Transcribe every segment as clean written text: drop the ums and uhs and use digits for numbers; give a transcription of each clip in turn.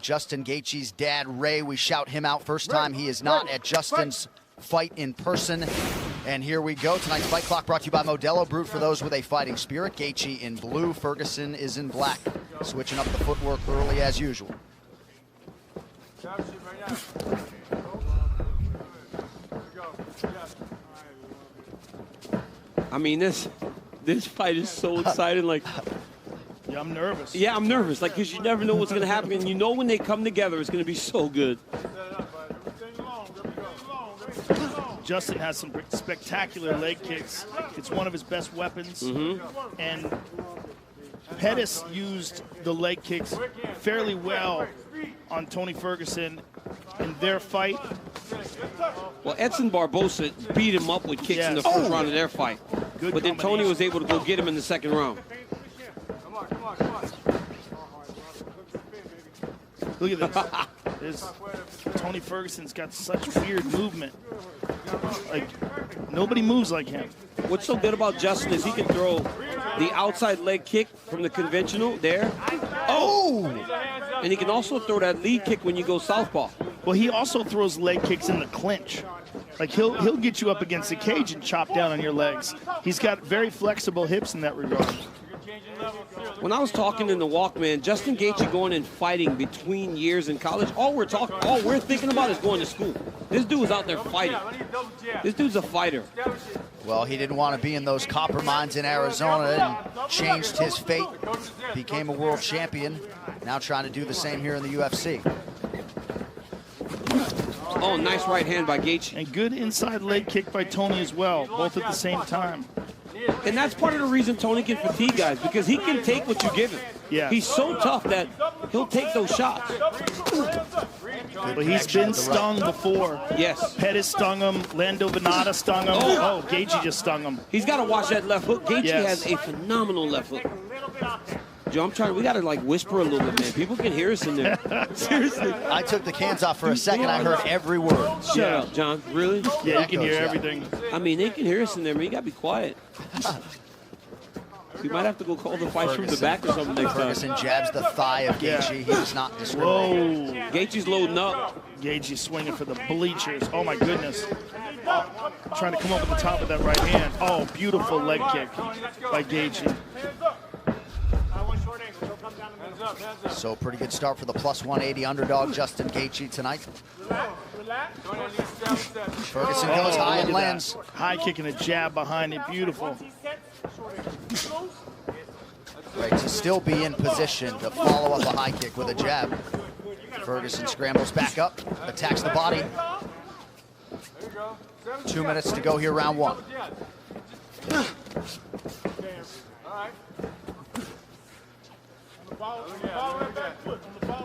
Justin Gaethje's dad, Ray, we shout him out first time. He is not at Justin's fight in person. And here we go. Tonight's Fight Clock brought to you by Modelo Brewed for those with a fighting spirit. Gaethje in blue, Ferguson is in black. Switching up the footwork early as usual. I mean, this fight is so exciting. Like, yeah, I'm nervous. Yeah, I'm nervous. Like, because you never know what's going to happen. And you know when they come together, it's going to be so good. Justin has some spectacular leg kicks. It's one of his best weapons. And Pettis used the leg kicks fairly well on Tony Ferguson in their fight. Well, Edson Barbosa beat him up with kicks in the first round of their fight. But then Tony was able to go get him in the second round. Look at this. Tony Ferguson's got such weird movement. Like, nobody moves like him. What's so good about Justin is he can throw the outside leg kick from the conventional there. Oh! And he can also throw that lead kick when you go southpaw. Well, he also throws leg kicks in the clinch. Like, he'll get you up against the cage and chop down on your legs. He's got very flexible hips in that regard. When I was talking in the walk, man, Justin Gaethje going and fighting between years in college, all we're thinking about is going to school. This dude is out there fighting. This dude's a fighter. Well, he didn't want to be in those copper mines in Arizona and changed his fate. Became a world champion. Now trying to do the same here in the UFC. Oh, nice right hand by Gaethje. And good inside leg kick by Tony as well, both at the same time. And that's part of the reason Tony can fatigue guys, because he can take what you give him. Yeah. He's so tough that he'll take those shots. But he's been stung before. Yes. Pettis stung him. Lando Venata stung him. Oh, Gaethje just stung him. He's got to watch that left hook. Gaethje has a phenomenal left hook. Joe, we got to like whisper a little bit, man. People can hear us in there. Seriously. I took the cans off for a second. I heard every word. Shut up, John. Really? Yeah, you can hear everything. I mean, they can hear us in there, man. You got to be quiet. You might have to go call the fight from the back or something next time. Ferguson jabs the thigh of Gaethje. He does not discriminate. Whoa. Gaethje's loading up. Gaethje swinging for the bleachers. Oh, my goodness. Trying to come up with the top of that right hand. Oh, beautiful leg kick by Gaethje. So pretty good start for the plus 180 underdog Justin Gaethje tonight. Ferguson goes high and lands. High kick and a jab behind it. Beautiful. Right, to still be in position to follow up a high kick with a jab. Ferguson scrambles back up, attacks the body. 2 minutes to go here, round one.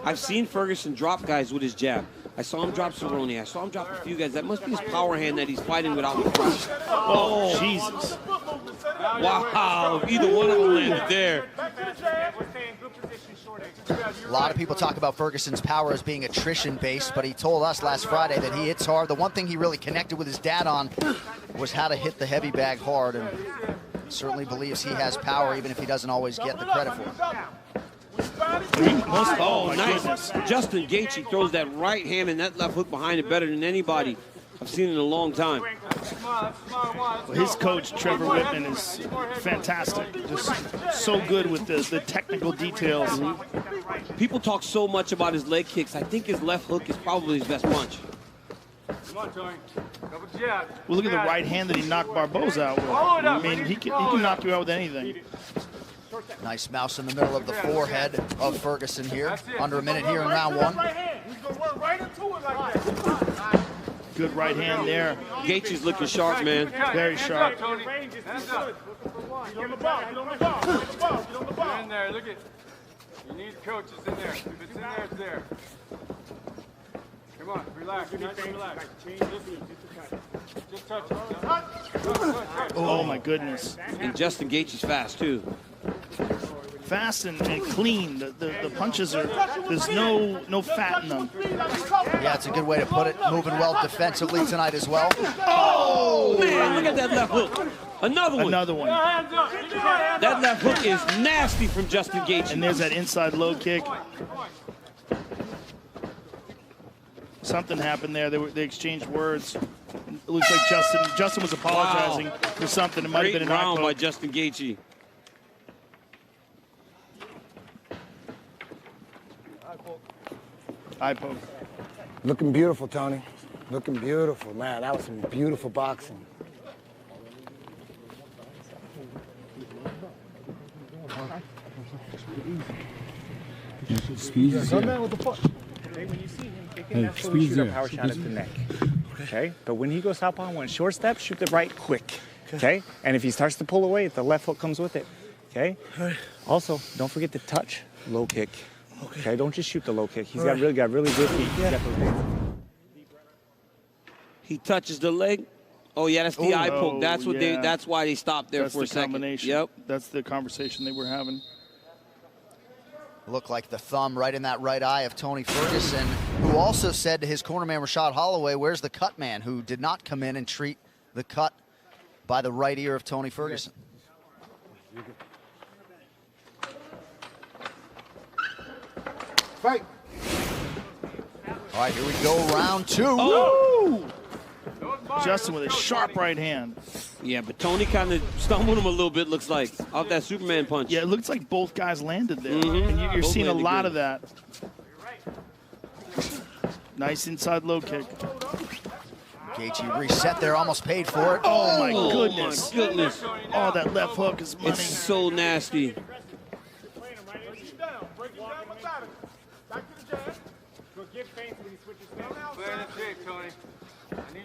I've seen Ferguson drop guys with his jab. I saw him drop Cerrone. I saw him drop a few guys. That must be his power hand that he's fighting without the front. Oh, Jesus. Wow, either one of them landed there. A lot of people talk about Ferguson's power as being attrition-based, but he told us last Friday that he hits hard. The one thing he really connected with his dad on was how to hit the heavy bag hard, and certainly believes he has power, even if he doesn't always get the credit for it. Oh, nice. Justin Gaethje throws that right hand and that left hook behind it better than anybody I've seen in a long time. Well, his coach, Trevor Whitman, is fantastic. Just so good with the technical details. People talk so much about his leg kicks. I think his left hook is probably his best punch. Well, look at the right hand that he knocked Barbosa out with. I mean, he can knock you out with anything. Nice mouse in the middle of the forehead of Ferguson here. Under a minute here in round one. Good right hand there. Gaethje's looking sharp, man. Very sharp. Get in there, look at. You need coaches in there. If it's in there, it's there. Come on, relax. Nice and relax. Just touch it. Oh, my goodness. And Justin Gaethje's fast, too. Fast and clean. The punches are, there's no fat in them. Yeah, it's a good way to put it. Moving well defensively tonight as well. Oh, man, look at that left hook. Another one. Another one. That left hook is nasty from Justin Gaethje. And there's that inside low kick. Something happened there. They exchanged words. It looks like Justin was apologizing for something. It might have been an round eye by poke. Justin Gaethje. Eye poke. Looking beautiful, Tony. Looking beautiful, man. That was some beautiful boxing. Squeeze Okay, when you see him kicking, that's when we shoot a power shot at the neck. Okay? But when he goes southpaw and went short step, shoot the right quick. Okay? And if he starts to pull away, the left hook comes with it. Okay? Also, don't forget to touch low kick. Okay? Don't just shoot the low kick. He's got really good feet. He's got those hands. He touches the leg. Oh yeah, that's the eye poke. That's what yeah. That's why they stopped there That's for a the second. combination. Yep. That's the conversation they were having. Looked like the thumb right in that right eye of Tony Ferguson, who also said to his cornerman Rashad Holloway, where's the cut man, who did not come in and treat the cut by the right ear of Tony Ferguson. Fight. All right, here we go, round two. Oh! Justin with a sharp right hand. Yeah, but Tony kind of stumbled him a little bit, looks like, off that Superman punch. Yeah, it looks like both guys landed there. And you're Both seeing a landed lot good. of that. Nice inside low kick. Gaethje reset there, almost paid for it. Oh, my goodness. My goodness. Oh, that left hook is money. It's so nasty.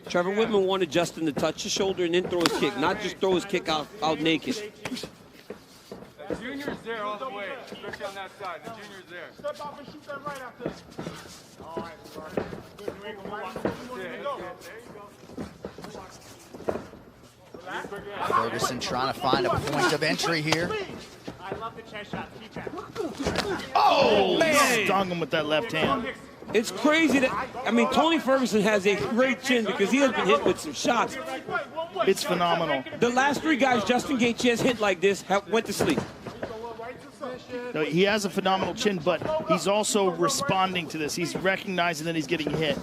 Trevor Whitman wanted Justin to touch his shoulder and then throw his kick, not just throw his kick out naked. The junior's there all the way, especially on that side. The junior's there. Step off and shoot that right after this. All right, sorry. Good, you ain't gonna watch it. There you go. Ferguson trying to find a point of entry here. I love the chest shot. Keep that. Oh, man. stung him with that left hand. It's crazy that, I mean, Tony Ferguson has a great chin because he has been hit with some shots. It's phenomenal. The last three guys Justin Gaethje has hit like this went to sleep. No, he has a phenomenal chin, but he's also responding to this. He's recognizing that he's getting hit.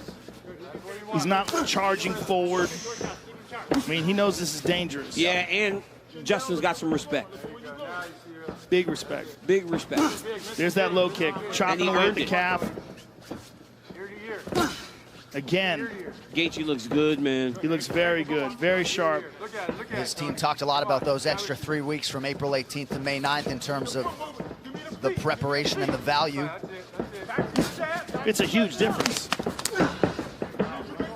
He's not charging forward. I mean, he knows this is dangerous. Yeah, and Justin's got some respect. Big respect. Big respect. There's that low kick. Chopping he away at earned the it. calf. Again. Gaethje looks good, man. He looks very good, very sharp. His team talked a lot about those extra 3 weeks from April 18th to May 9th in terms of the preparation and the value. It's a huge difference.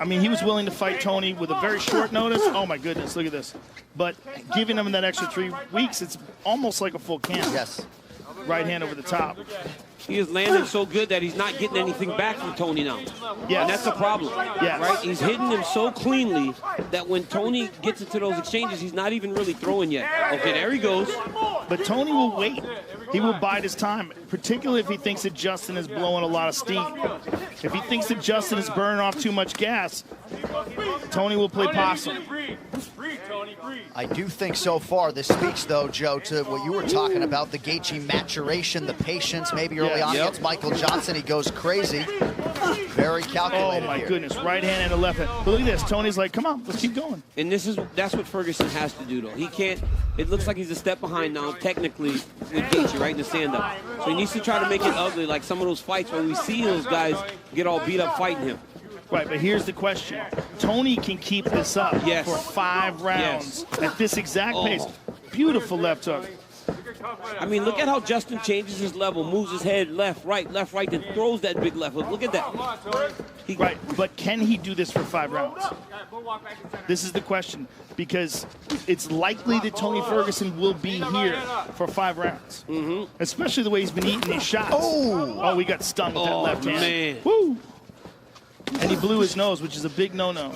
I mean, he was willing to fight Tony with a very short notice. Oh, my goodness, look at this. But giving him that extra 3 weeks, it's almost like a full camp. Yes. Right hand over the top. He is landing so good that he's not getting anything back from Tony now. Yes. And that's the problem. Yes. Right? He's hitting him so cleanly that when Tony gets into those exchanges, he's not even really throwing yet. Okay, there he goes. But Tony will wait. He will bide his time, particularly if he thinks that Justin is blowing a lot of steam. If he thinks that Justin is burning off too much gas, Tony will play possum. I do think so far this speaks, though, Joe, to what you were talking about, the Gaethje maturation, the patience. Maybe early on against Michael Johnson, he goes crazy. Very calculated. Oh, my here. goodness. Right hand and a left hand. But look at this. Tony's like, come on, let's keep going. And that's what Ferguson has to do, though. He can't, it looks like he's a step behind now, technically, with Gaethje, right, in the stand-up. So he needs to try to make it ugly, like some of those fights where we see those guys get all beat up fighting him. Right, but here's the question. Tony can keep this up for 5 rounds at this exact pace. Beautiful left hook. I mean, look at how Justin changes his level, moves his head left, right, then throws that big left hook. Look at that. Right, but can he do this for 5 rounds? This is the question, because it's likely that Tony Ferguson will be here for 5 rounds, especially the way he's been eating these shots. Oh, we got stung with that left hand. Man. Woo! And he blew his nose, which is a big no-no.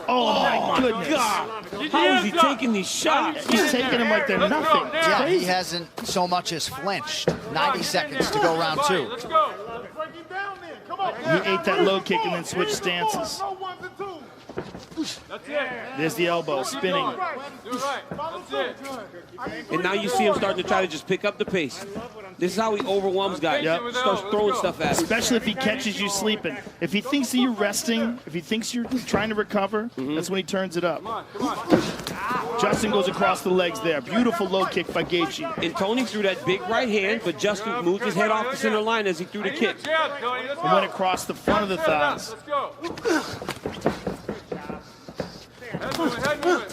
Oh, my goodness. God. How is he taking these shots? He's taking them like they're nothing. It's Yeah, he crazy. hasn't so much as flinched. 90 seconds to go round 2. Let's go. Break him down then. Come on. He ate that low kick and then switched stances. No ones and twos. That's it. There's the elbow, spinning. Do it right. That's it. And now you see him starting to try to just pick up the pace. This is how he overwhelms guys. Yep. Starts throwing stuff at him. Especially if he catches you sleeping. If he thinks that you're resting, if he thinks you're trying to recover, that's when he turns it up. Come on. Justin goes across the legs there. Beautiful low kick by Geichi. And Tony threw that big right hand, but Justin moved his head off the center line as he threw the kick. And went across the front of the thighs. Let's go. Head movement, head movement.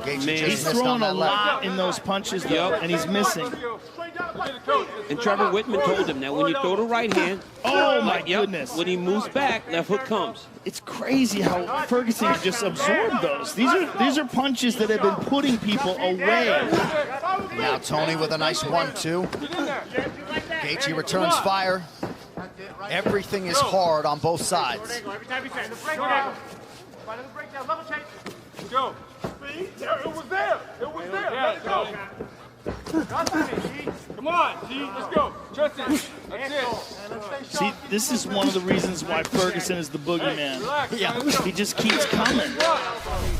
Geichi Man, just He's missed on throwing a that leg. lot in those punches, though, Yep. and he's missing. And Trevor Whitman told him that when you throw the right hand, Oh, my yep, goodness. when he moves back, left hook comes. It's crazy how Ferguson can just absorb those. These are punches that have been putting people away. Now Tony with a nice 1-2. Geichi returns fire. Everything is hard on both sides. Go. See? It was there. It was there. Let's go. Come on, G. Let's go. Justin. That's it. See, this is one of the reasons why Ferguson is the boogeyman. Relax. Yeah. He just keeps coming. Now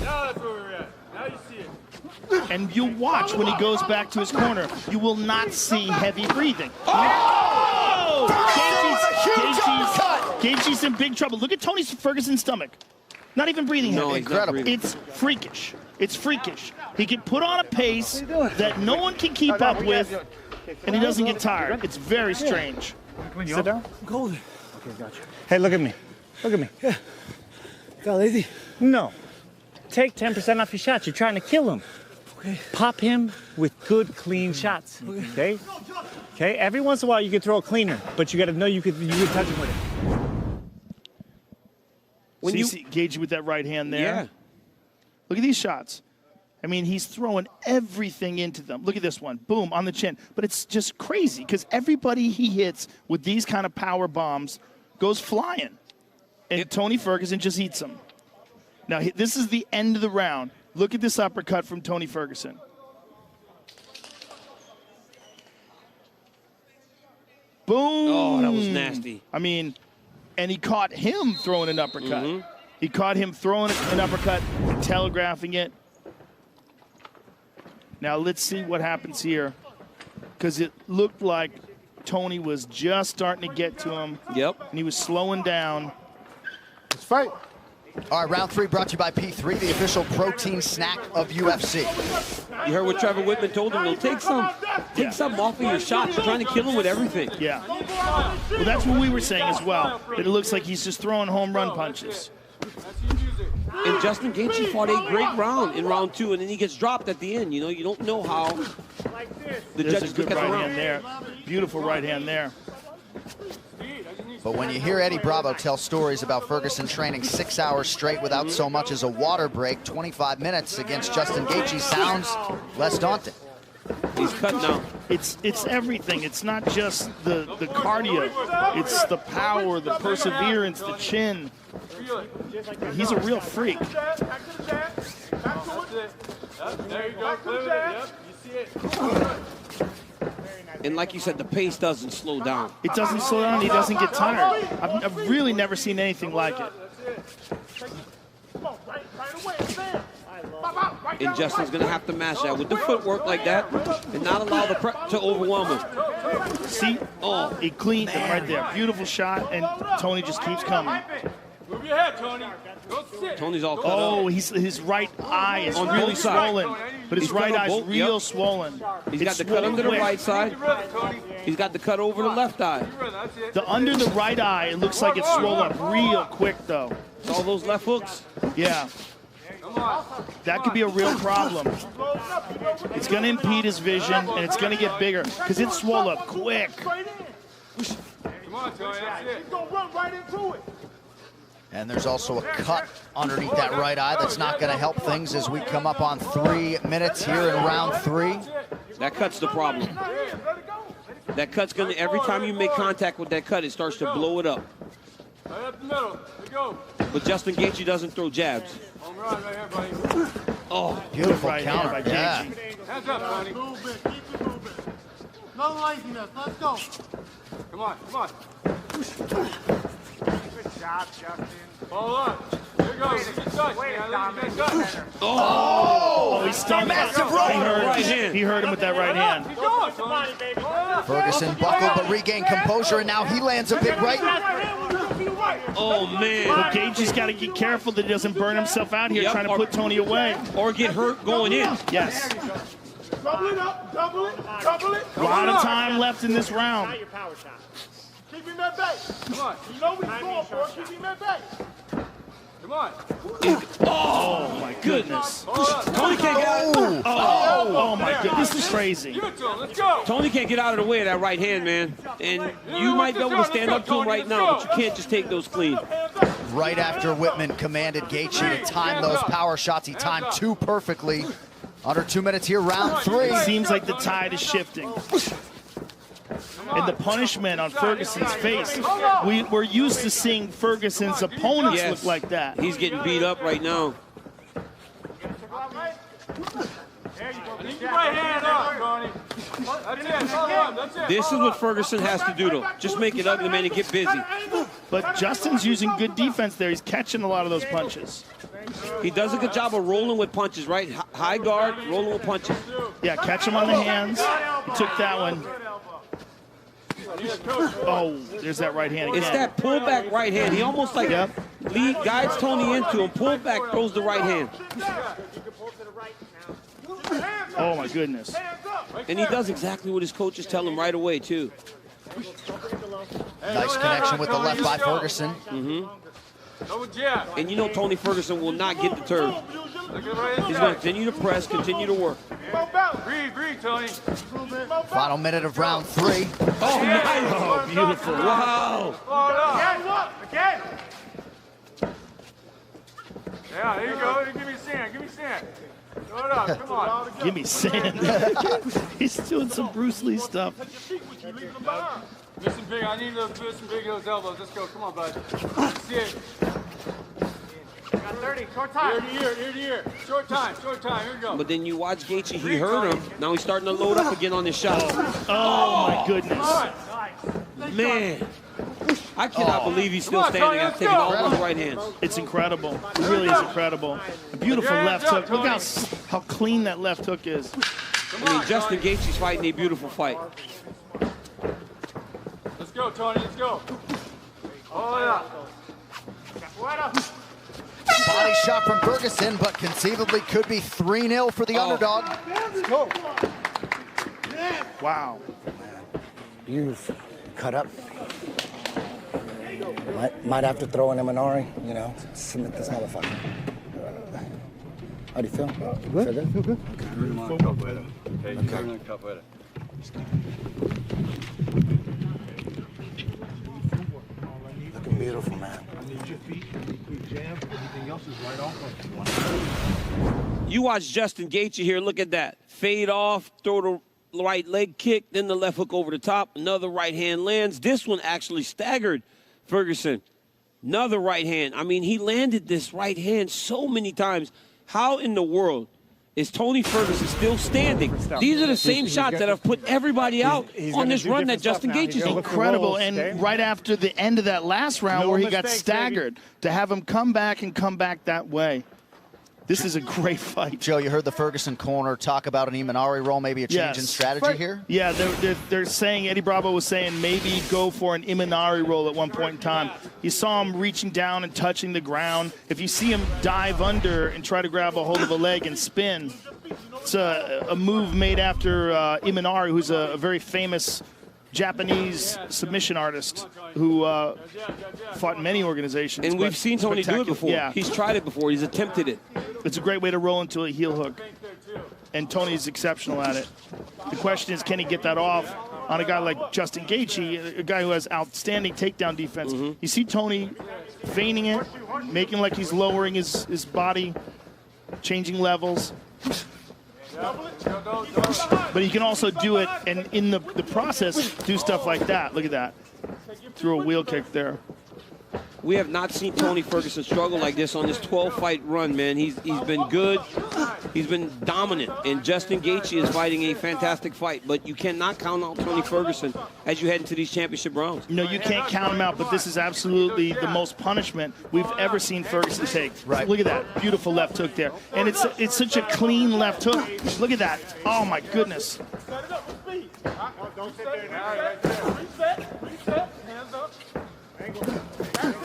that's where we're at. Now you see it. And you'll watch when he goes back to his corner, you will not see heavy breathing. Oh! Geichi's in big trouble. Look at Tony Ferguson's stomach. Not even breathing No, heavy. he's not breathing. It's freakish. It's freakish. He can put on a pace that no one can keep up with, and he doesn't get tired. It's very strange. Sit down. I'm cold. Okay, gotcha. Hey, look at me. Look at me. Got lazy. No. Take 10% off your shots. You're trying to kill him. Okay. Pop him with good, clean shots. Okay? Okay? Every once in a while you can throw a cleaner, but you got to know you could touch him with it. When See, you see Geichi with that right hand there. yeah, Look at these shots. I mean, he's throwing everything into them. Look at this one. Boom, on the chin. But it's just crazy because everybody he hits with these kind of power bombs goes flying. And Tony Ferguson just eats them. Now, this is the end of the round. Look at this uppercut from Tony Ferguson. Boom. oh, that was nasty. I mean, and he caught him throwing an uppercut. He caught him throwing an uppercut and telegraphing it. Now let's see what happens here, because it looked like Tony was just starting to get to him. Yep. And he was slowing down. Let's fight. All right, round 3 brought to you by P3, the official protein snack of UFC. You heard what Trevor Whitman told him. He'll take some off of your shots. You're trying to kill him with everything. Yeah. Well, that's what we were saying as well. That it looks like he's just throwing home run punches. And Justin Gaethje fought a great round in round 2, and then he gets dropped at the end. You know, you don't know how the There's a judges good look at the right round. hand there. Beautiful right hand there. But when you hear Eddie Bravo tell stories about Ferguson training 6 hours straight without so much as a water break, 25 minutes against Justin Gaethje sounds less daunting. He's cut now. It's everything. It's not just the cardio. It's the power, the perseverance, the chin. He's a real freak. That's it. There you go. Clear it. Yep. You see it. And like you said, the pace doesn't slow down. It doesn't slow down. He doesn't get tired. I've really never seen anything like it. And Justin's going to have to match that with the footwork like that and not allow the prep to overwhelm him. See? Oh, he cleaned him right there. Beautiful shot, and Tony just keeps coming. Move your head, Tony. Go sit. Tony's all cut Oh, up. his right eye is On really both sides. swollen. But his He's right cut on eye's both, real yep. swollen. He's got It's the cut under the swollen right quick. side. He's got the cut over the left eye. That's it. The under the right eye, it looks like it's swollen up real quick, though. All those left hooks. Yeah, Come on. that could be a real problem. It's going to impede his vision, and it's going to get bigger because it's swollen up quick. Come on, Tony. That's it. He's gonna run right into it. And there's also a cut underneath that right eye that's not going to help things as we come up on 3 minutes here in round 3. That cut's the problem. That cut's going to, every time you make contact with that cut, it starts to blow it up. Right up the middle. Here we go. But Justin Gaethje doesn't throw jabs. Home run right here, buddy. Oh, Beautiful Right hand counter. by Yeah. Geichi. Hands up, Tony. Move it, keep it moving. No laziness, let's go. Come on. Good job, Justin. Follow on. There Oh, he stunned. Massive right He heard him with that right hand. Ferguson buckled but regained composure, and now he lands a big right. Oh, man. But Geiji's got to get careful that he doesn't burn himself out here trying to put Tony away. Or get hurt going in. Yes. Double it up, double it, double it. A lot of time left in this round. Keep him at bay. Come on. You know what he's going for. Keep him at bay. Come on. Oh, my goodness. Tony can't get out. Oh, my goodness. This is crazy. Give it to him. Let's go. Tony can't get out of the way of that right hand, man. And you might be able to stand up to him right now, but you can't just take those clean. Right after Whitman commanded Gaethje to time those power shots, he timed 2 perfectly. Under 2 minutes here, round 3. It seems like the tide is shifting. And the punishment on Ferguson's face, we're used to seeing Ferguson's opponents look like that. He's getting beat up right now. Keep your right hand up, Tony. That's it. This is what Ferguson has to do, though. Just make it ugly, man, and get busy. But Justin's using good defense there. He's catching a lot of those punches. He does a good job of rolling with punches, right? High guard, rolling with punches. Yeah, catch him on the hands. He took that one. Oh, there's that right hand again. It's that pullback right hand. He almost like guides Tony into him, pull back, throws the right hand. Oh, my goodness. And he does exactly what his coaches tell him right away, too. Nice connection with the left by Ferguson. And you know Tony Ferguson will not get deterred. He's going to continue to press, continue to work. Breathe, Tony. Final minute of round 3. Oh, nice. Oh, beautiful. Wow. Again. Yeah, there you go. Give me sand. Give me sand. Throw it up. Come on. Give me sand. He's doing some Bruce Lee stuff. Listen big. I need to listen big those elbows. Let's go. Come on, bud. Let's see it. Got 30. Short time. Ear to ear. Short time. Here we go. But then you watch Gaethje. He hurt him. Now he's starting to load up again on his shot. Oh, my goodness. Man. I cannot believe he's still standing after taking all those right hands. It's incredible. It really is incredible. A beautiful left hook. Look how clean that left hook is. I mean, Justin Gaethje's fighting a beautiful fight. Let's go, Tony. Let's go. Oh, yeah. Body shot from Ferguson, but conceivably could be 3-0 for the underdog. Let's go. Wow. Beautiful. Cut up. Might have to throw in a Minori, you know, submit this motherfucker. How do you feel? Good? Feel good? Okay. Looking beautiful, man. You watch Justin Gaethje here. Look at that. Fade off, throw the right leg kick, then the left hook over the top. Another right hand lands. This one actually staggered Ferguson. Another right hand. I mean, he landed this right hand so many times. How in the world is Tony Ferguson still standing? These are the same shots that have put everybody out on this run that Justin Gaethje's on. Incredible. And right after the end of that last round where he got staggered, to have him come back that way. This is a great fight. Joe, you heard the Ferguson corner talk about an Imanari roll, maybe a change in strategy here? Yeah, they're saying, Eddie Bravo was saying maybe go for an Imanari roll at one point in time. You saw him reaching down and touching the ground. If you see him dive under and try to grab a hold of a leg and spin, it's a move made after Imanari, who's a very famous Japanese submission artist who fought in many organizations. And we've seen Tony do it before. Yeah. He's tried it before. He's attempted it. It's a great way to roll into a heel hook. And Tony's exceptional at it. The question is, can he get that off on a guy like Justin Gaethje, a guy who has outstanding takedown defense? You see Tony feigning it, making like he's lowering his body, changing levels. But he can also do it, and in the process, do stuff like that. Look at that. Threw a wheel kick there. We have not seen Tony Ferguson struggle like this on this 12-fight run, man. He's been good. He's been dominant, and Justin Gaethje is fighting a fantastic fight. But you cannot count out Tony Ferguson as you head into these championship rounds. No, you can't count him out, but this is absolutely the most punishment we've ever seen Ferguson take. Right. Look at that beautiful left hook there. And it's such a clean left hook. Look at that. Oh, my goodness.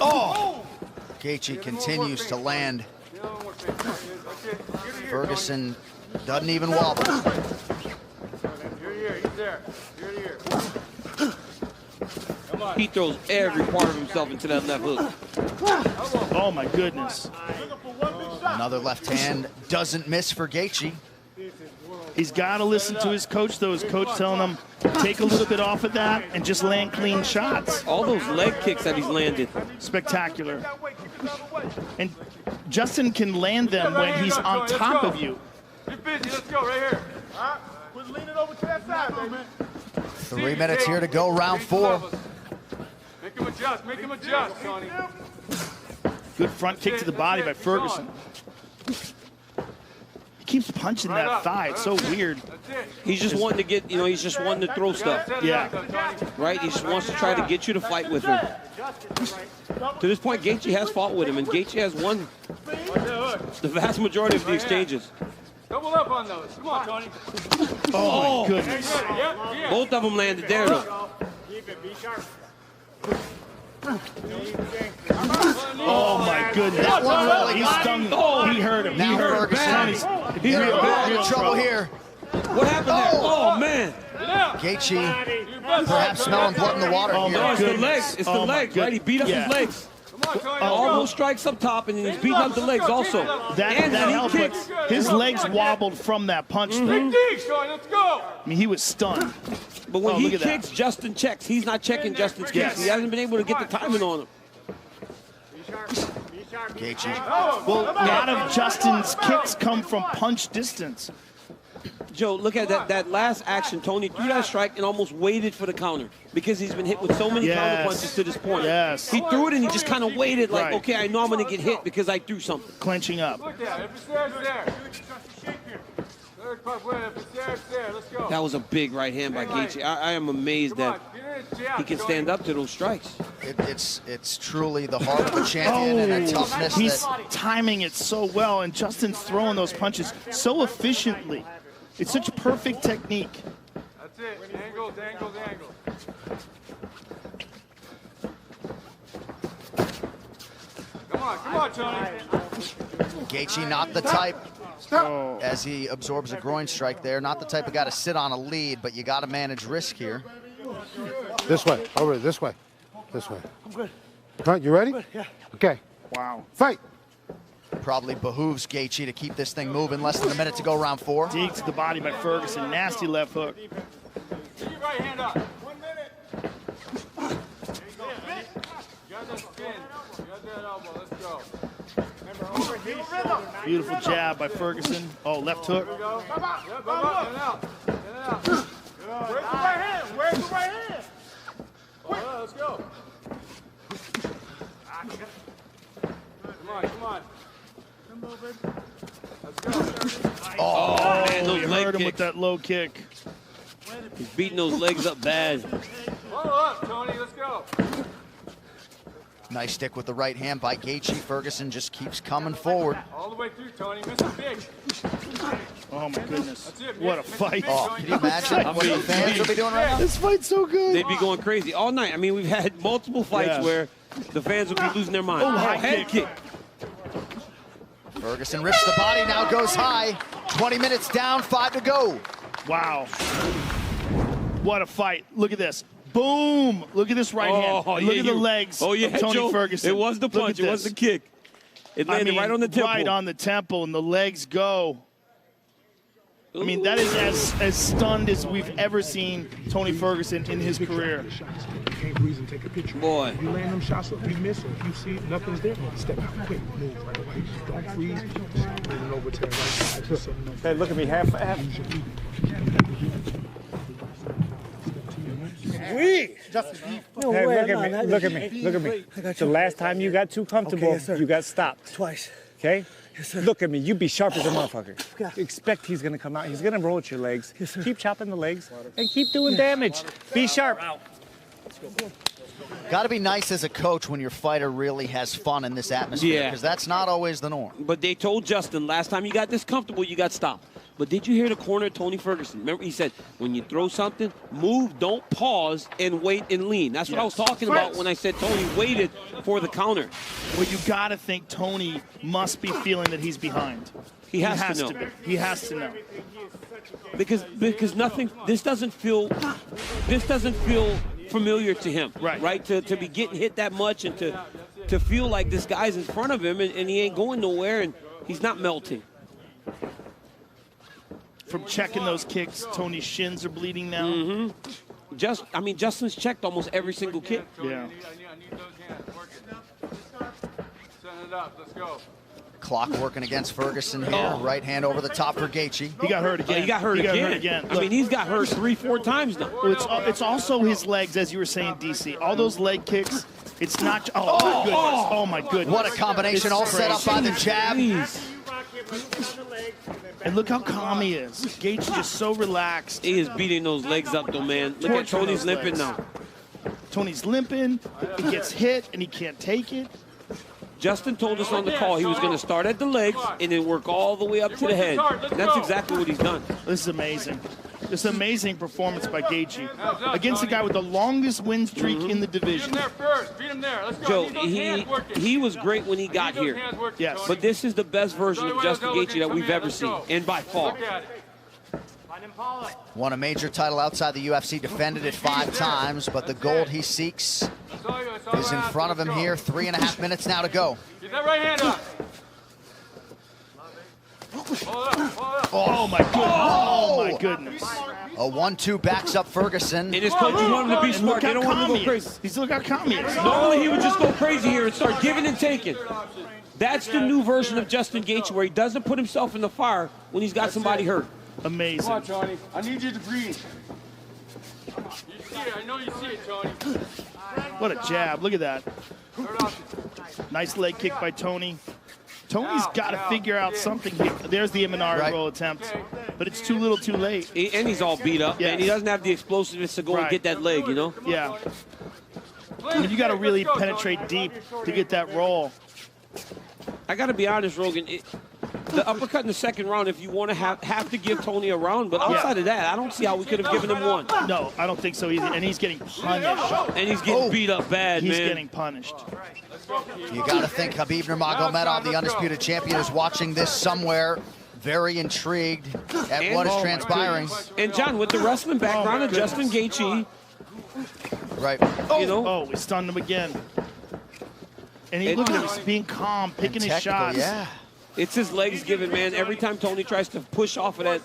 Oh! Gaethje continues to land. Ferguson doesn't even wobble. He throws every part of himself into that left hook. Oh, my goodness. Another left hand doesn't miss for Gaethje. He's got to listen to his coach, though. His coach telling him, take a little bit off of that and just land clean shots. All those leg kicks that he's landed. Spectacular. And Justin can land them when he's on top of you. Get busy, let's go, right here. We're leaning over to that side, baby. 3 minutes here to go, round 4. Make him adjust, Tony. Good front kick to the body by Ferguson. He keeps punching that thigh. It's so weird. He's just wanting to get, he's just wanting to throw stuff. Yeah. Right? He just wants to try to get you to fight with him. To this point, Gaethje has fought with him, and Gaethje has won the vast majority of the exchanges. Double up on those. Come on, Tony. Oh, my goodness. Both of them landed there, though. Oh, my goodness. That one really He's got stung. him. Oh, he hurt him. Now He hurt him. Ferguson. He's Real trouble here. What happened there? Oh, man. Gaethje perhaps smelling blood in the water Oh, here. my No, it's the goodness. legs. It's the Oh, my legs, right? He beat up Yeah. his legs. Come on, Tony. Almost strikes up top, and then he's beating up the legs also. That and helped, he but kicks. his legs wobbled from that punch, though. Big D's, Tony, let's go. I mean, he was stunned. But when Oh, he look at that. kicks, Justin checks. He's not checking Justin's kicks. Yes. He hasn't been able to get the timing on him. Gaethje. Well, a lot of Justin's kicks come from punch distance. Joe, look at that last action. Tony threw that strike and almost waited for the counter because he's been hit with so many counter punches to this point. Yes. He threw it and he just kind of waited like, Right. okay, I know I'm going to get hit because I threw something. Clenching up. Look at it. If it's there, it's there. Third puff win. If it's there, it's there. Let's go. That was a big right hand by Gaethje. I am amazed that he can stand up to those strikes. It's truly the heart of a champion and a toughness He's that timing it so well, and Justin's throwing those punches so efficiently. It's such perfect technique. That's it. Angles, angles, angles. Come on, Tony. Gaethje not the type, as he absorbs a groin strike there, not the type of guy to sit on a lead, but you got to manage risk here. This way, over this way. This way. I'm good. All right, you ready? Yeah. Okay. Wow. Fight. Probably behooves Gaethje to keep this thing moving. Less than a minute to go, round 4. Dig to the body by Ferguson. Nasty left hook. Keep your right hand up. 1 minute. There you go. You got that spin. You got that elbow. Let's go. Beautiful jab by Ferguson. Oh, left hook. Go. Yeah, go up. In and out. In and out. Where's the right hand? Where's the right hand? Oh, yeah, let's go. Come on. Let's go. Oh, man, He those hurt leg him with kicks. that low kick. He's beating those legs up bad. Follow up, Tony. Let's go. Nice stick with the right hand by Gaethje. Ferguson just keeps coming forward. All the way through, Tony. Miss it big. Oh, my goodness. That's it. What a fight. Oh, can you imagine what the fans will be doing right now? This fight's so good. They'd be going crazy all night. I mean, we've had multiple fights Yeah. where the fans would be losing their mind. Oh, high head kick. Ferguson rips the body, now goes high. 20 minutes down, 5 to go. Wow. What a fight. Look at this. Boom. Look at this right hand. Look at the legs of Tony Joe, Ferguson. It was the Look punch. at It was the this. kick. It landed right on the temple. Right on the temple, and the legs go. I mean, that is as stunned as we've ever seen Tony Ferguson in his career. Can't freeze and take a picture. Boy. You land them shots up, you miss them. You see nothing's there, step out quick, move right away. Don't freeze. Moving over to the right side. Just so you know. Hey, look at me, half. Hey, Look at me. The last time you got too comfortable, Okay, yes, sir. you got stopped. Twice. Okay? Look at me. You be sharp as a motherfucker. Expect he's going to come out. He's going to roll at your legs. Keep chopping the legs and keep doing damage. Be sharp. Got to be nice as a coach when your fighter really has fun in this atmosphere, because that's not always the norm. But they told Justin last time you got this comfortable, you got stopped. But did you hear the corner of Tony Ferguson? Remember, he said, when you throw something, move, don't pause, and wait and lean. That's what I was talking about when I said Tony waited for the counter. Well, you got to think Tony must be feeling that he's behind. He has to know. He has to know. Because nothing, this doesn't feel familiar to him, right? To be getting hit that much and to feel like this guy's in front of him and he ain't going nowhere and he's not melting. From checking those kicks, Tony's shins are bleeding now. Justin's checked almost every single kick. Yeah. I need those hands. Work it. Setting it up. Let's go. Clock working against Ferguson here. Right hand over the top for Gaethje. He got hurt again. He got hurt again. I mean, he's got hurt 3-4 times now. Well, it's also his legs, as you were saying, DC. All those leg kicks, it's not... Oh, my goodness. Oh, my goodness. What a combination, all set up by the jab. And look how calm he is. Gaethje just so relaxed. He is beating those legs up, though, man. Look at Tony's limping now. Tony's limping. He gets hit, and he can't take it. Justin told us on the call he was going to start at the legs and then work all the way up to the head. And that's exactly what he's done. This is amazing. This amazing performance by Gaethje against the guy with the longest win streak in the division. Beat him there first. Beat him there. Let's go. Joe, he was great when he got here. Yes. But this is the best version of Justin Gaethje that we've ever seen, and by far. Won a major title outside the UFC, defended it 5 times, but the gold he seeks is in front of him here. 3.5 minutes now to go. Get that right hand up. Oh my goodness. Oh my goodness. A 1-2 backs up Ferguson. And his coaches want him to be smart. They don't want him to go crazy. He's look how calm he is. Normally he would just go crazy here and start giving and taking. That's the new version of Justin Gaethje, where he doesn't put himself in the fire when he's got somebody hurt. Amazing. Come on, Tony. I need you to breathe. You see it. I know you see it, Tony. What a jab. Look at that. Nice leg kick by Tony. Tony's got to figure out something here. There's the Imanari roll attempt, but it's too little too late. And he's all beat up, and he doesn't have the explosiveness to go and get that leg, you know? Yeah. I mean, you got to really penetrate deep to get that roll. I got to be honest, Rogan. The uppercut in the second round, if you want to have to give Tony a round, but outside of that, I don't see how we could have given him one. No, I don't think so either. And he's getting punished. And he's getting beat up bad, He's man. getting punished. You got to think Khbib Nurmagomedov, the undisputed champion, is watching this somewhere, very intrigued at what is transpiring. And John, with the wrestling background of Justin Gaethje, right? You know, oh, we stunned him again. And he look at him, he's being calm, picking his shots. Yeah. It's his legs given, man. Every time Tony tries to push off of that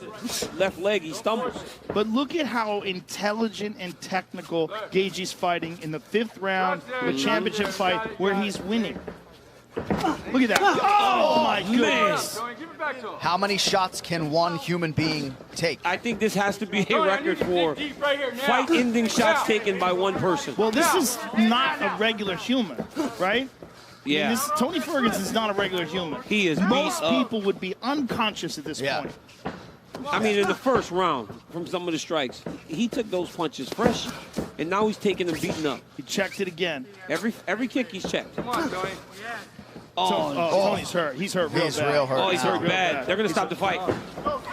left leg, he stumbles. But look at how intelligent and technical Gaethje's fighting in the 5th round of a championship fight where he's winning. Look at that. Oh, my goodness. How many shots can one human being take? I think this has to be a record for fight-ending shots taken by one person. Well, this is not a regular human, right? Yeah. I mean, Tony Ferguson is not a regular human. He is Most beat people would be unconscious at this point. I mean, in the first round, from some of the strikes, he took those punches fresh, and now he's taking them beaten up. He checked it again. Every kick he's checked. Come on, Tony. Tony's hurt. He's hurt real bad. He's real hurt. Oh, he's hurt bad. They're going to stop the fight.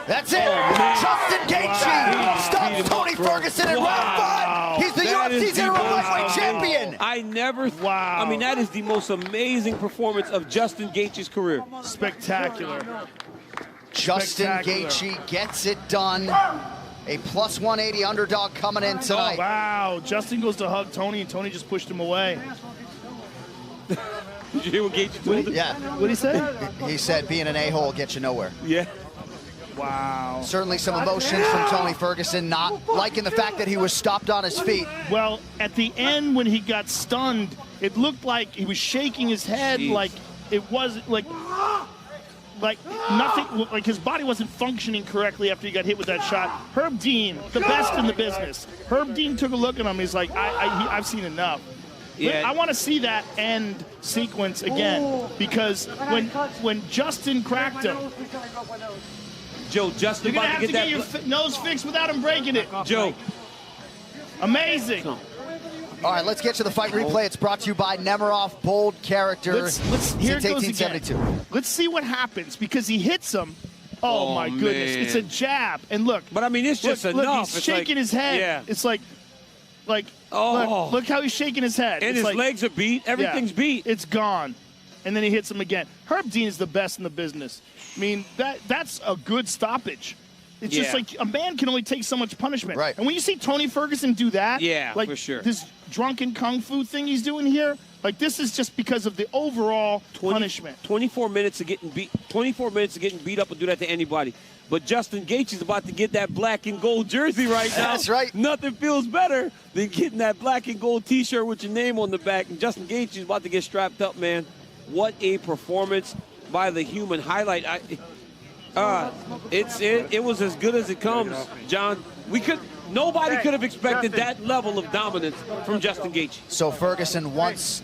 That's it. Justin Gaethje stops Tony Ferguson in round 5. He's the UFC's interim lightweight champion. I never. Wow. I mean, that is the most amazing performance of Justin Gaethje's career. Spectacular. Justin Gaethje gets it done. A plus 180 underdog coming in tonight. Oh, wow. Justin goes to hug Tony, and Tony just pushed him away. Did you hear what Gaethje told him? Yeah. What did he say? He said being an a-hole gets you nowhere. Yeah. Wow. Certainly some emotions from Tony Ferguson, not liking the fact that he was stopped on his feet. Well, at the end when he got stunned, it looked like he was shaking his head. Jeez. Like it wasn't like nothing, like his body wasn't functioning correctly after he got hit with that shot. Herb Dean, the best in the business. Herb Dean took a look at him. He's like, I've seen enough. Yeah. I want to see that end sequence again because when Justin cracked him, Joe, Justin you're gonna about have to to get get that. your nose fixed without him breaking it. Joe. Amazing. All right, let's get to the fight replay. It's brought to you by Nemiroff, bold character Here since it goes 1872. again. Let's see what happens because he hits him. Oh my goodness, man. it's a jab. And look. But I mean, it's just look, enough. Look, he's It's shaking like, his head. Yeah. It's like Oh. look how he's shaking his head. And it's his like, legs are beat. Everything's beat. It's gone. And then he hits him again. Herb Dean is the best in the business. I mean, that's a good stoppage. It's just like a man can only take so much punishment. Right. And when you see Tony Ferguson do that, Yeah, like for sure. this drunken kung fu thing he's doing here, like this is just because of the overall punishment. 24 minutes of getting beat. 24 minutes of getting beat up and do that to anybody. But Justin Gaethje's about to get that black and gold jersey right now. That's right. Nothing feels better than getting that black and gold T-shirt with your name on the back. And Justin Gaethje's about to get strapped up, man. What a performance by the human. Highlight. It was as good as it comes, John. Nobody could have expected that level of dominance from Justin Gaethje. So Ferguson, once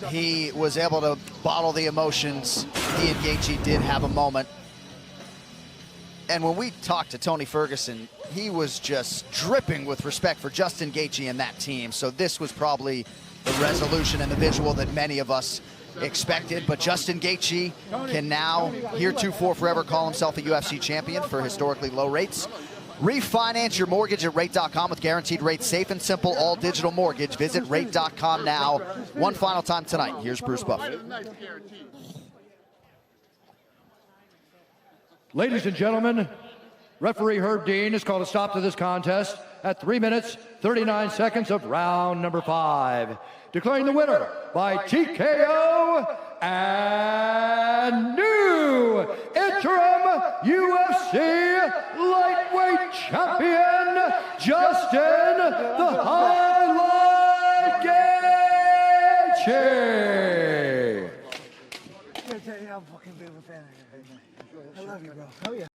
he was able to bottle the emotions, he and Gaethje did have a moment. And when we talked to Tony Ferguson, he was just dripping with respect for Justin Gaethje and that team. So this was probably the resolution and the visual that many of us expected. But Justin Gaethje can now, heretofore forever, call himself a UFC champion for historically low rates. Refinance your mortgage at rate.com with guaranteed rates, safe and simple, all digital mortgage. Visit rate.com now. One final time tonight. Here's Bruce Buffer. Ladies and gentlemen, referee Herb Dean has called a stop to this contest at 3 minutes, 39 seconds of round number 5. Declaring the winner by TKO and new interim UFC lightweight champion, Justin the Highlight Gaethje. I'm fucking big of a fan of you. I love you, bro. Oh, yeah.